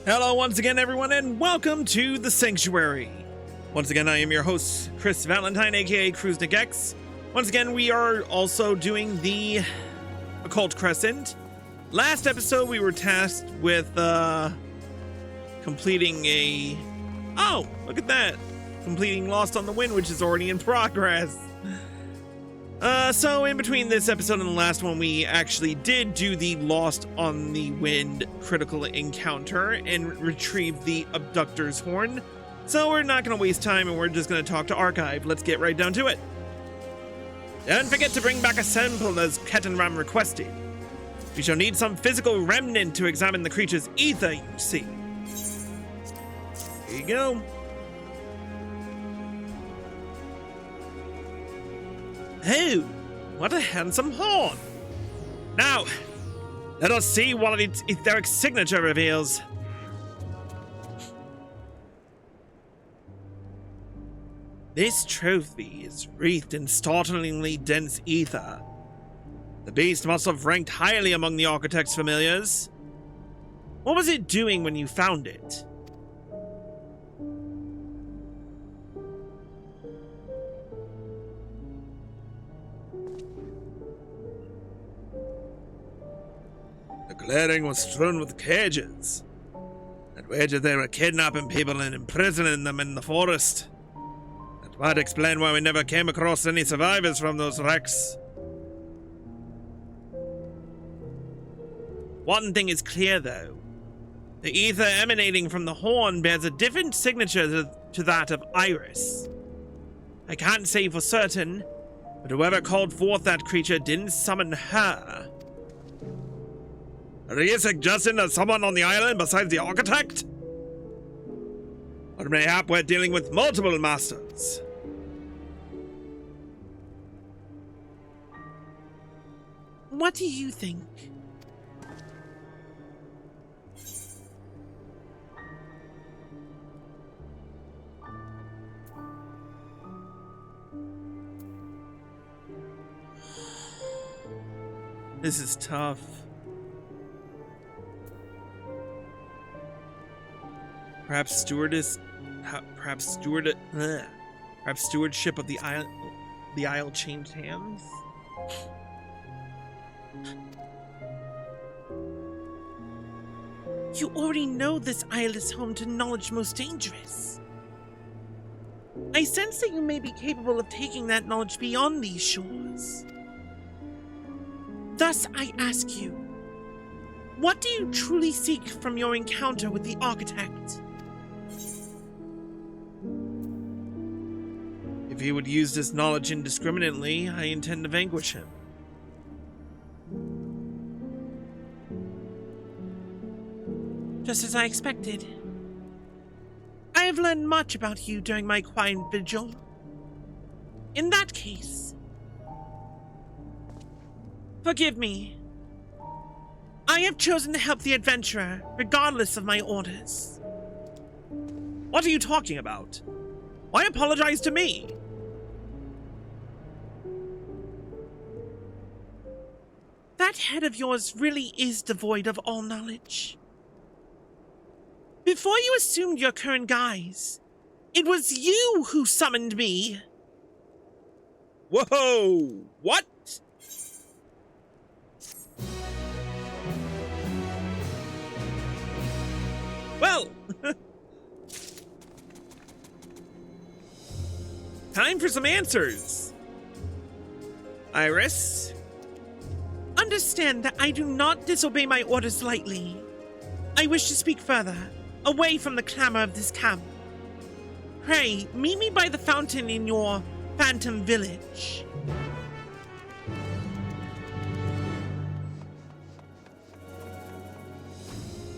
Hello once again, everyone, and welcome to the Sanctuary. Once again, I am your host, Chris Valentine, aka CruiseNickX. Once again, we are also doing the Occult Crescent. Last episode, we were tasked with completing a... Oh, look at that. Completing Lost on the Wind, which is already in progress. So in between this episode and the last one, we actually did do the Lost on the Wind critical encounter and retrieve the Abductor's Horn. So we're not going to waste time and we're just going to talk to Archive. Let's get right down to it. Don't forget to bring back a sample as Ketanram requested. We shall need some physical remnant to examine the creature's ether, you see. Here you go. Oh, what a handsome horn! Now, let us see what its etheric signature reveals. This trophy is wreathed in startlingly dense ether. The beast must have ranked highly among the architect's familiars. What was it doing when you found it? The clearing was strewn with cages. I'd wager they were kidnapping people and imprisoning them in the forest. That might explain why we never came across any survivors from those wrecks. One thing is clear, though. The ether emanating from the horn bears a different signature to that of Iris. I can't say for certain, but whoever called forth that creature didn't summon her. Are you suggesting there's someone on the island besides the architect? Or mayhap we're dealing with multiple masters? What do you think? This is tough. Perhaps stewardship of the isle changed hands. You already know this isle is home to knowledge most dangerous. I sense that you may be capable of taking that knowledge beyond these shores. Thus, I ask you, what do you truly seek from your encounter with the architect? If he would use this knowledge indiscriminately, I intend to vanquish him. Just as I expected. I have learned much about you during my quiet vigil. In that case, forgive me. I have chosen to help the adventurer, regardless of my orders. What are you talking about? Why apologize to me? That head of yours really is devoid of all knowledge. Before you assumed your current guise, it was you who summoned me. Whoa! What? Well, time for some answers. Iris? Understand that I do not disobey my orders lightly. I wish to speak further, away from the clamor of this camp. Pray, meet me by the fountain in your phantom village.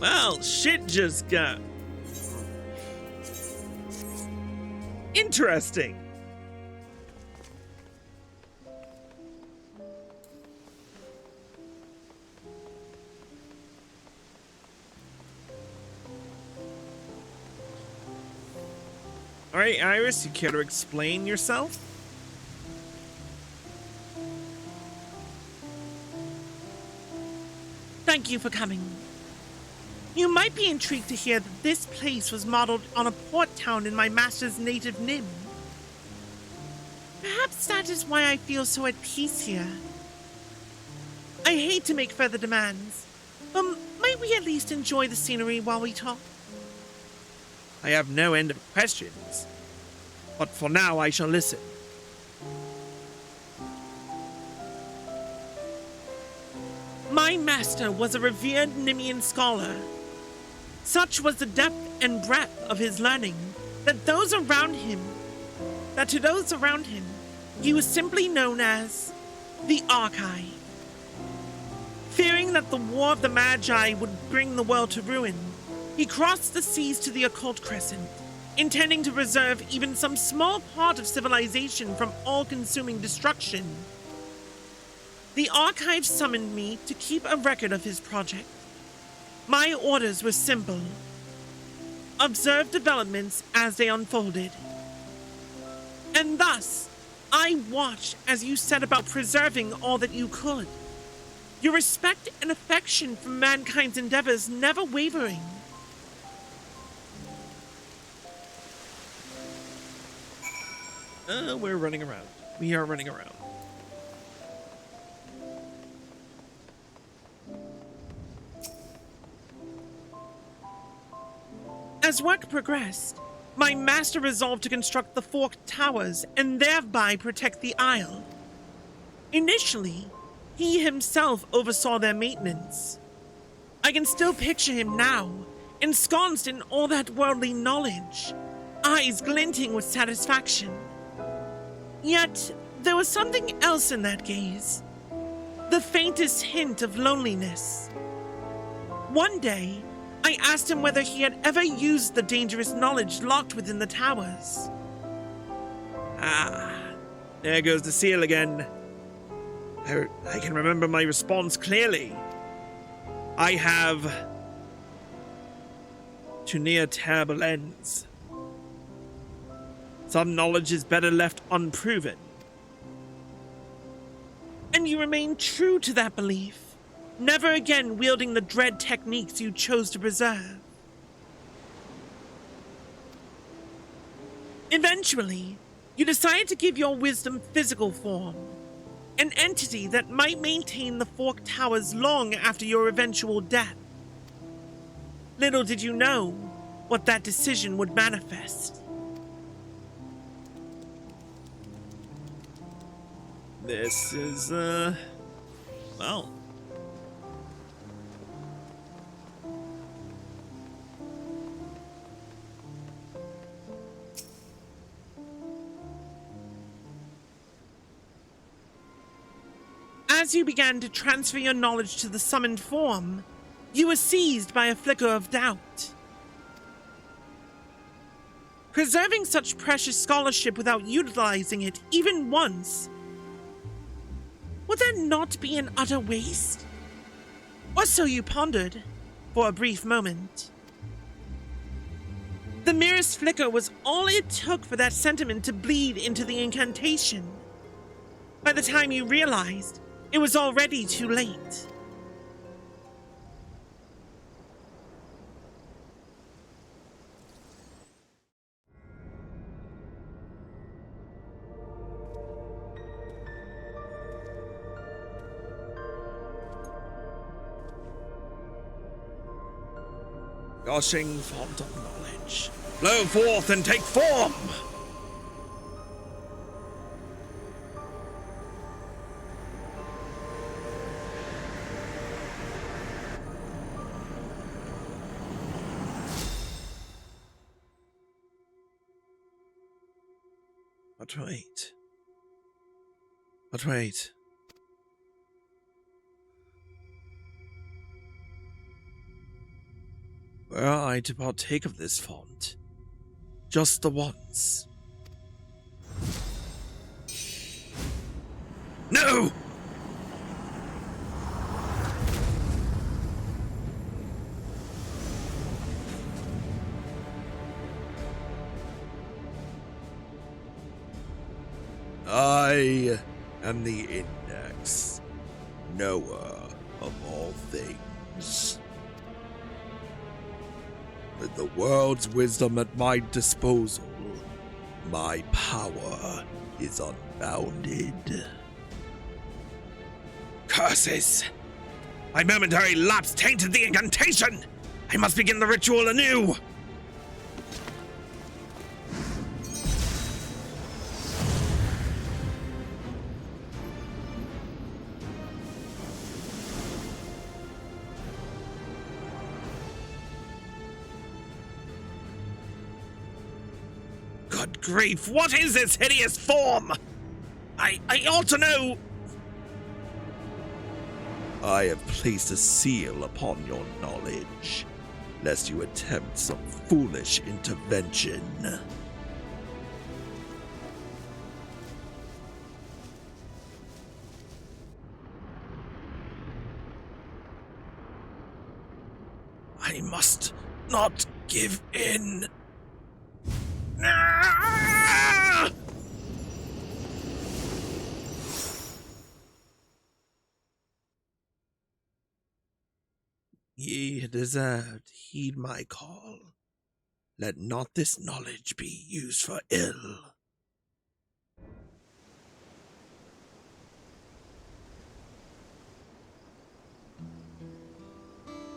Well, shit just got interesting. All right, Iris, you care to explain yourself? Thank you for coming. You might be intrigued to hear that this place was modeled on a port town in my master's native Nim. Perhaps that is why I feel so at peace here. I hate to make further demands, but might we at least enjoy the scenery while we talk? I have no end of questions, but for now I shall listen. My master was a revered Nimian scholar. Such was the depth and breadth of his learning that to those around him, he was simply known as the Archive. Fearing that the War of the Magi would bring the world to ruin, he crossed the seas to the Occult Crescent, intending to preserve even some small part of civilization from all-consuming destruction. The Archive summoned me to keep a record of his project. My orders were simple. Observe developments as they unfolded. And thus, I watched as you set about preserving all that you could. Your respect and affection for mankind's endeavors never wavering. We're running around. We are running around. As work progressed, my master resolved to construct the forked towers and thereby protect the Isle. Initially, he himself oversaw their maintenance. I can still picture him now, ensconced in all that worldly knowledge, eyes glinting with satisfaction. Yet, there was something else in that gaze. The faintest hint of loneliness. One day, I asked him whether he had ever used the dangerous knowledge locked within the towers. Ah, there goes the seal again. I can remember my response clearly. I have too near terrible ends. Some knowledge is better left unproven. And you remain true to that belief, never again wielding the dread techniques you chose to preserve. Eventually, you decided to give your wisdom physical form, an entity that might maintain the forked towers long after your eventual death. Little did you know what that decision would manifest. This is, well. As you began to transfer your knowledge to the summoned form, you were seized by a flicker of doubt. Preserving such precious scholarship without utilizing it even once, would that not be an utter waste? Or so you pondered, for a brief moment. The merest flicker was all it took for that sentiment to bleed into the incantation. By the time you realized, it was already too late. Gushing font of knowledge, flow forth and take form! But wait. Were I to partake of this font, just the once. No! I am the Index, knower of all things. With the world's wisdom at my disposal, my power is unbounded. Curses! My momentary lapse tainted the incantation! I must begin the ritual anew! Good grief, what is this hideous form? I ought to know. I have placed a seal upon your knowledge, lest you attempt some foolish intervention. I must not give in. Ye deserved, heed my call. Let not this knowledge be used for ill.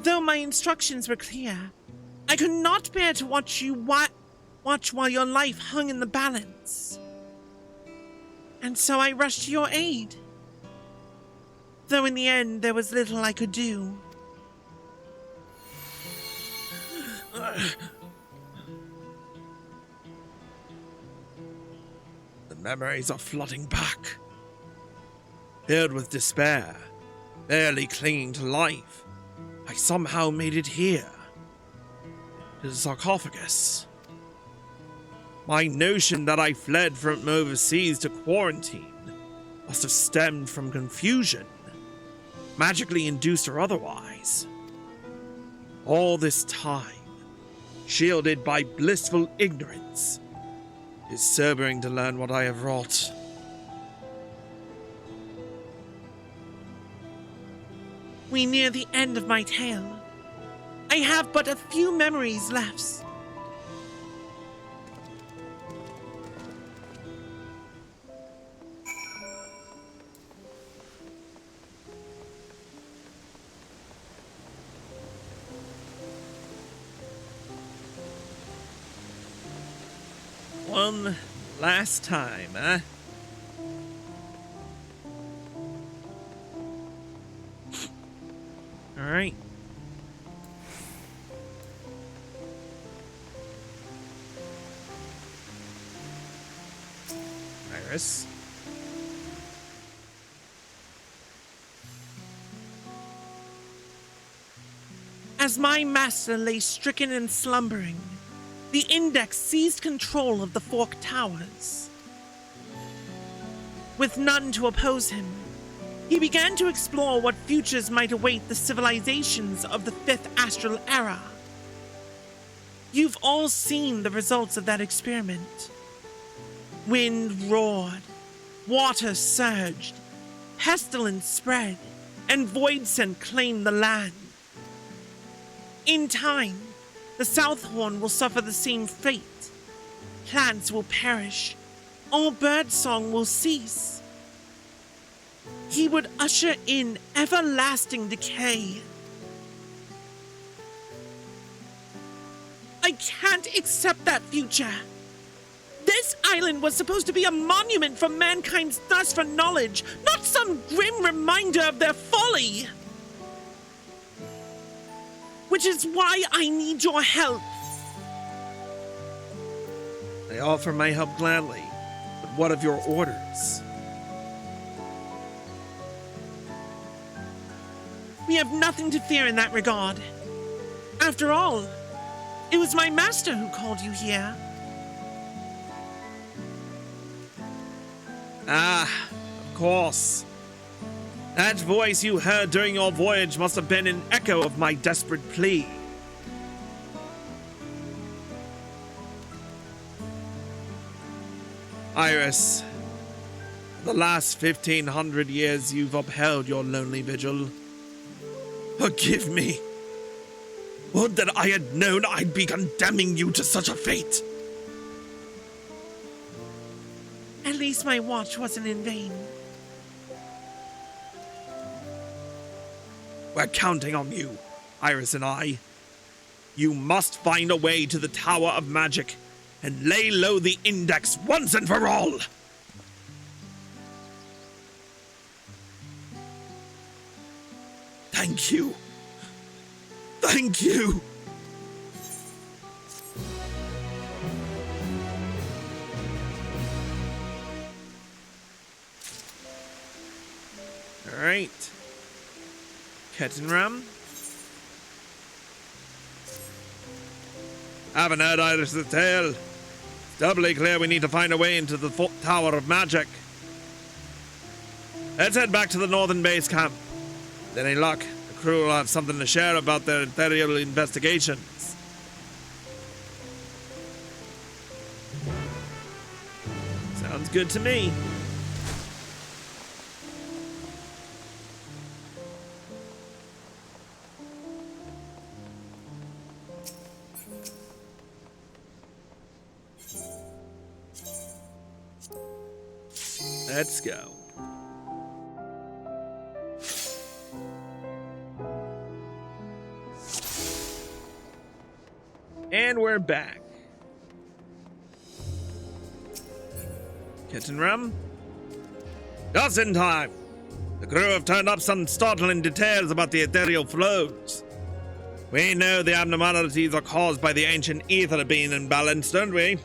Though my instructions were clear, I could not bear to watch you watch while your life hung in the balance. And so I rushed to your aid. Though in the end there was little I could do. The memories are flooding back. Filled with despair, barely clinging to life, I somehow made it here. To the sarcophagus. My notion that I fled from overseas to quarantine must have stemmed from confusion, magically induced or otherwise. All this time, shielded by blissful ignorance, it is sobering to learn what I have wrought. We near the end of my tale. I have but a few memories left. One last time, huh? All right. Iris. As my master lay stricken and slumbering, the Index seized control of the Fork Towers. With none to oppose him, he began to explore what futures might await the civilizations of the Fifth Astral Era. You've all seen the results of that experiment. Wind roared, water surged, pestilence spread, and void scent claimed the land. In time, the South Horn will suffer the same fate. Plants will perish. All birdsong will cease. He would usher in everlasting decay. I can't accept that future. This island was supposed to be a monument for mankind's thirst for knowledge, not some grim reminder of their folly. Which is why I need your help. I offer my help gladly, but what of your orders? We have nothing to fear in that regard. After all, it was my master who called you here. Ah, of course. That voice you heard during your voyage must have been an echo of my desperate plea. Iris, for the last 1,500 years you've upheld your lonely vigil. Forgive me. Would that I had known I'd be condemning you to such a fate. At least my watch wasn't in vain. We're counting on you, Iris and I. You must find a way to the Tower of Magic and lay low the Index once and for all. Thank you. Thank you. All right. Kettenram. Haven't heard Iris' tale. It's doubly clear we need to find a way into the Tower of Magic. Let's head back to the northern base camp. With any luck, the crew will have something to share about their ethereal investigations. Sounds good to me. Let's go. And we're back. Kettenram. Just in time. The crew have turned up some startling details about the ethereal flows. We know the abnormalities are caused by the ancient ether being imbalanced, don't we?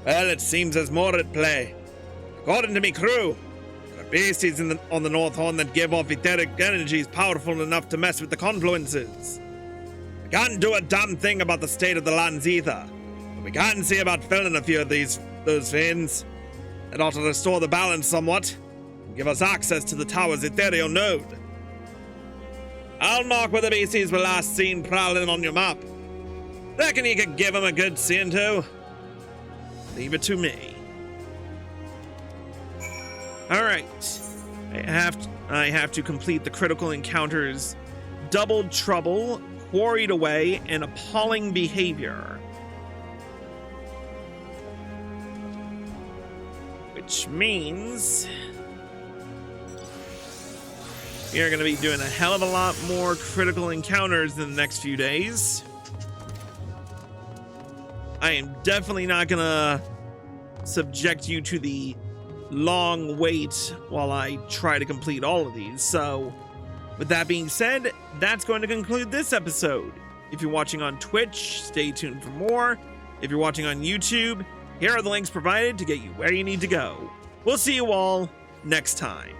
Well, it seems there's more at play. According to me crew, there are beasties on the North Horn that give off etheric energies powerful enough to mess with the confluences. We can't do a damn thing about the state of the land's ether, but we can see about filling a few of those fins. It ought to restore the balance somewhat, and give us access to the tower's ethereal node. I'll mark where the beasties were last seen prowling on your map. Reckon you could give them a good seeing to? Leave it to me. All right. I have to complete the critical encounters Doubled Trouble, Quarried Away, and Appalling Behavior. Which means we are going to be doing a hell of a lot more critical encounters in the next few days. I am definitely not going to subject you to the long wait while I try to complete all of these. So, with that being said, that's going to conclude this episode. If you're watching on Twitch, stay tuned for more. If you're watching on YouTube, here are the links provided to get you where you need to go. We'll see you all next time.